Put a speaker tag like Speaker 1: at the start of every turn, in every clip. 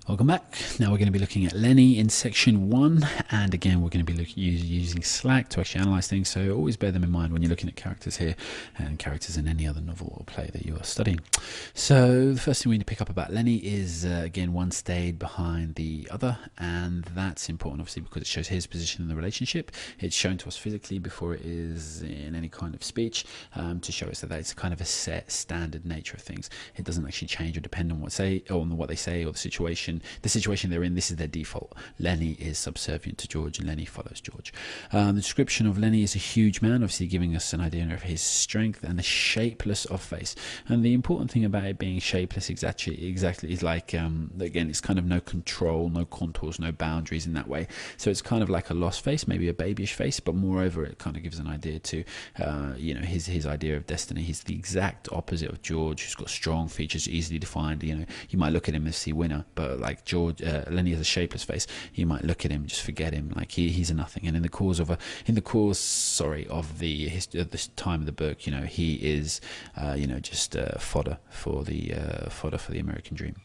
Speaker 1: Welcome back. Now we're going to be looking at Lennie in section 1, and again we're going to be using Slack to actually analyse things, so always bear them in mind when you're looking at characters here and characters in any other novel or play that you are studying. So the first thing we need to pick up about Lennie is again, one stayed behind the other, and that's important obviously because it shows his position in the relationship. It's shown to us physically before it is in any kind of speech, to show us that it's kind of a set standard nature of things. It doesn't actually change or depend on what they say or the situation they're in. This is their default. Lennie is subservient to George and Lennie follows George. The description of Lennie is a huge man, obviously giving us an idea of his strength and the shapeless of face. And the important thing about it being shapeless exactly is like, again, it's kind of no control, no contours, no boundaries in that way. So it's kind of like a lost face, maybe a babyish face, but moreover it kind of gives an idea to his idea of destiny. He's the exact opposite of George, who's got strong features, easily defined. You might look at him and see winner, but like Lennie has a shapeless face. You might look at him, just forget him, like he's a nothing. And in the course of the time of the book, he is just fodder for the American dream.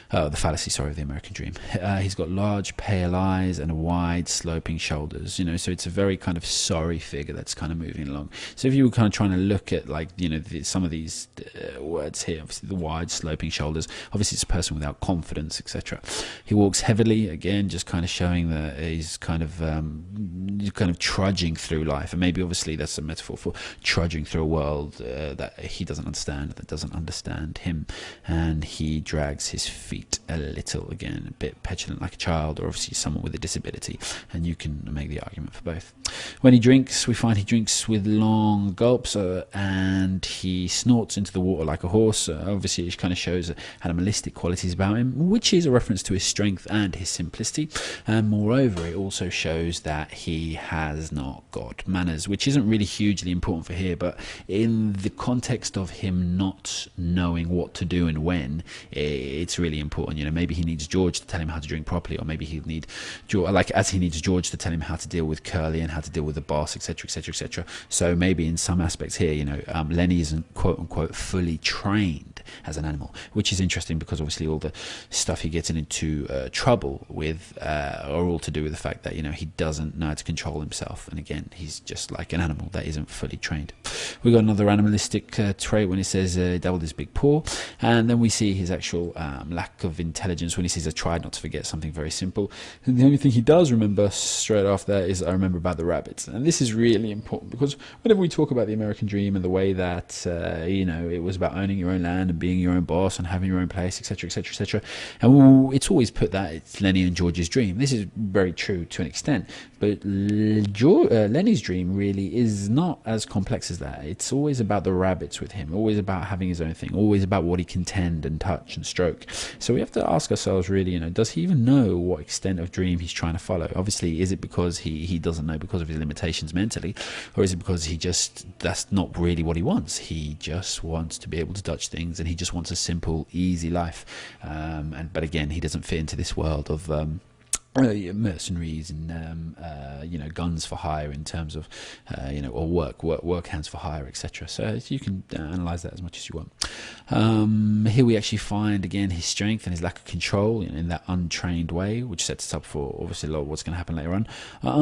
Speaker 1: The fallacy, of the American dream. He's got large pale eyes and wide sloping shoulders, so it's a very kind of sorry figure that's kind of moving along. So if you were kind of trying to look at some of these words here, obviously the wide sloping shoulders, obviously it's a person without confidence, etc. He walks heavily, again just kind of showing that he's kind of trudging through life, and maybe obviously that's a metaphor for trudging through a world that he doesn't understand, that doesn't understand him, and he drags his feet a little, again a bit petulant like a child, or obviously someone with a disability, and you can make the argument for both. When he drinks, we find he drinks with long gulps, and he snorts into the water like a horse. Obviously it kind of shows animalistic qualities about him, which is a reference to his strength and his simplicity, and moreover it also shows that he has not got manners, which isn't really hugely important for here, but in the context of him not knowing what to do and when, it's really important. Maybe he needs George to tell him how to drink properly, or maybe he'll need he needs George to tell him how to deal with Curly and how to deal with the boss, etc, etc, etc. So maybe in some aspects here, Lennie isn't quote unquote fully trained as an animal, which is interesting because obviously all the stuff he gets into trouble with are all to do with the fact that he doesn't know how to control himself, and again he's just like an animal that isn't fully trained. We got another animalistic trait when he says doubled his big paw, and then we see his actual lack of intelligence when he says I tried not to forget something very simple, and the only thing he does remember straight after that is I remember about the rabbits. And this is really important because whenever we talk about the American dream and the way that it was about owning your own land and being your own boss and having your own place, etc, etc, etc, and it's always put that it's Lennie and George's dream. This is very true to an extent, but Lennie's dream really is not as complex as that. It's always about the rabbits with him, always about having his own thing, always about what he can tend and touch and stroke. So we have to ask ourselves really, does he even know what extent of dream he's trying to follow? Obviously, is it because he doesn't know because of his limitations mentally, or is it because that's not really what he wants? He just wants to be able to touch things, and he just wants a simple, easy life. But again, he doesn't fit into this world of mercenaries and guns for hire in terms of or work hands for hire, etc. So you can analyze that as much as you want. Here we actually find again his strength and his lack of control in that untrained way, which sets us up for obviously a lot of what's going to happen later on.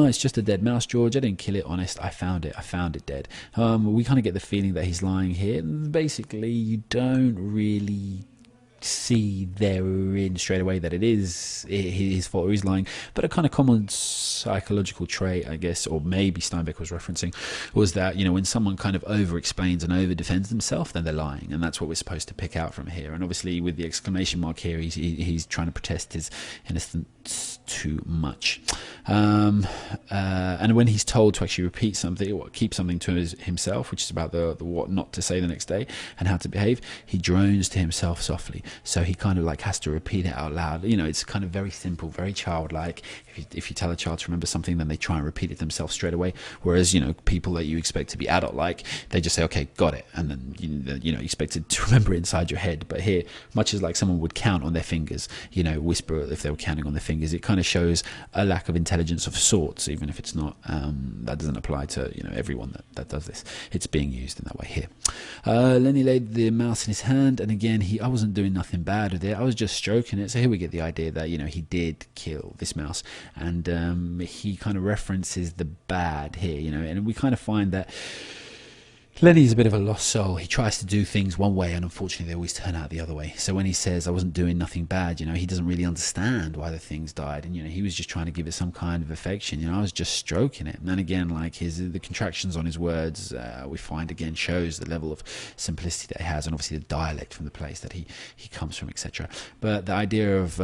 Speaker 1: It's just a dead mouse, George. I didn't kill it, honest. I found it dead. We kind of get the feeling that he's lying here. Basically, you don't really see therein straight away that it is his fault or he's lying, but a kind of common psychological trait, I guess, or maybe Steinbeck was referencing, was that when someone kind of over explains and over defends themselves, then they're lying, and that's what we're supposed to pick out from here. And obviously with the exclamation mark here, he's trying to protest his innocence too much. And when he's told to actually repeat something or keep something to himself, which is about the what not to say the next day and how to behave, he drones to himself softly. So he kind of like has to repeat it out loud. It's kind of very simple, very childlike. If you tell a child to remember something, then they try and repeat it themselves straight away. Whereas people that you expect to be adult-like, they just say, "Okay, got it," and then expected to remember it inside your head. But here, much as like someone would count on their fingers, whisper if they were counting on their fingers, it kind of shows a lack of intelligence of sorts, even if it's not. That doesn't apply to everyone that does this. It's being used in that way here. Lennie laid the mouse in his hand, and again I wasn't doing nothing nothing bad with it. I was just stroking it. So here we get the idea that, you know, he did kill this mouse, and he kind of references the bad here, you know, and we kind of find that Lennie's a bit of a lost soul. He tries to do things one way, and unfortunately they always turn out the other way. So when he says, I wasn't doing nothing bad, you know, he doesn't really understand why the things died. And, you know, he was just trying to give it some kind of affection. You know, I was just stroking it. And then again, like the contractions on his words, we find again shows the level of simplicity that he has, and obviously the dialect from the place that he comes from, etc. But the idea of,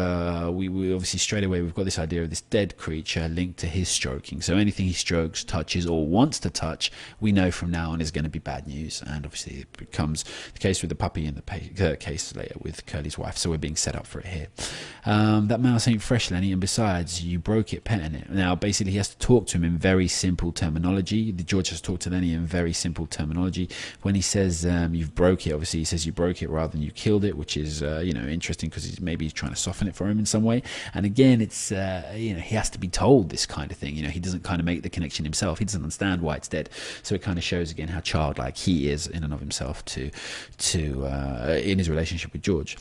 Speaker 1: we obviously straight away, we've got this idea of this dead creature linked to his stroking. So anything he strokes, touches, or wants to touch, we know from now on is going to be bad news. And obviously it becomes the case with the puppy, and the case later with Curly's wife. So we're being set up for it here. That mouse ain't fresh, Lennie, and besides, you broke it petting it. Now basically he has to talk to him in very simple terminology. George has to talk to Lennie in very simple terminology. When he says you've broke it, obviously he says you broke it rather than you killed it, which is you know, interesting, because he's trying to soften it for him in some way. And again, it's you know, he has to be told this kind of thing. You know, he doesn't kind of make the connection himself. He doesn't understand why it's dead. So it kind of shows again how childlike he is in and of himself to in his relationship with George.